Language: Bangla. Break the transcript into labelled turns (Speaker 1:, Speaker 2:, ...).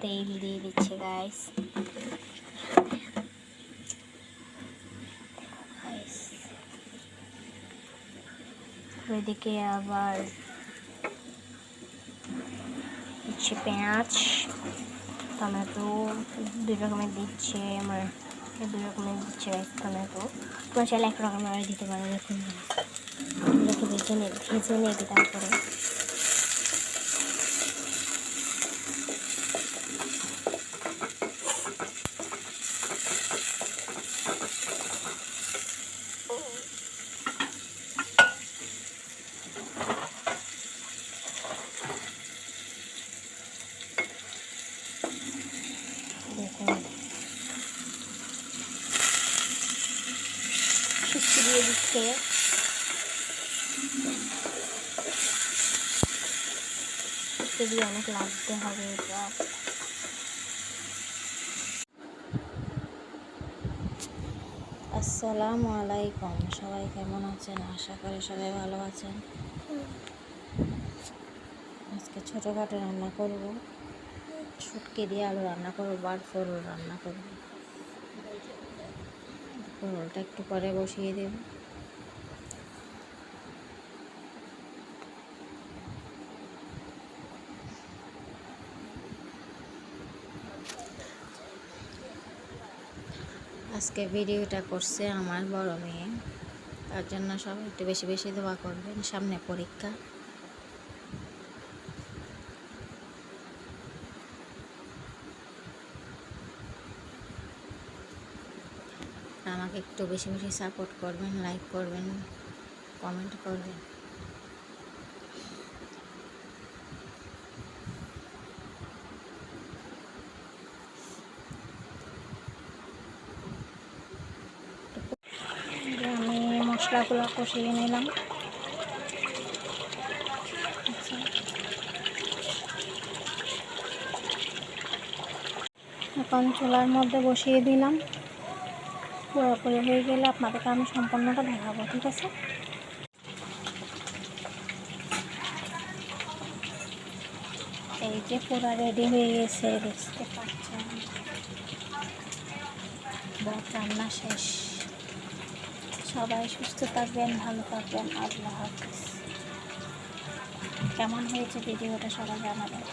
Speaker 1: তেল দিয়ে দিচ্ছে গাইস। ওইদিকে আবার দিচ্ছে পেঁয়াজ, টমেটো, দুই রকমের দিচ্ছে। আমার দুই রকমের দিচ্ছে গাইস টমেটো। তোমার চাইলে এক রকমের দিতে পারো। দেখুন এগুলোকে ভেজে নেবে তারপরে দেখুন শুক্তি দিয়ে দিচ্ছে। শুক্তি দিয়ে অনেক লাগতে হবে এটা। আসসালামু আলাইকুম, সবাই কেমন আছেন? আশা করি সবাই ভালো আছেন। আজকে ছোটোখাটো রান্না করব, শুটকি দিয়ে আলু রান্না করবো, বাটফোড়ন রান্না করব। পরোলটা একটু পরে বসিয়ে দেব। আজকে ভিডিওটা করছে আমার বড় মেয়ে, তার জন্য সবাই একটু বেশি বেশি দোয়া করবেন, সামনে পরীক্ষা। আমাকে একটু বেশি বেশি সাপোর্ট করবেন, লাইক করবেন, কমেন্ট করবেন। আমি মশলাগুলো কষিয়ে নিলাম। এখন চুলার মধ্যে বসিয়ে দিলাম। পুরোপুরি হয়ে গেলে আপনাদেরকে আমি সম্পূর্ণটা দেখাবো, ঠিক আছে? এই যে পুরো রেডি হয়ে গেছে, দেখতে পাচ্ছেন। ভাত রান্না শেষ। সবাই সুস্থ থাকবেন, ভালো থাকবেন। আল্লাহ হাফেজ। কেমন হয়েছে ভিডিওটা সবাই জানাবেন।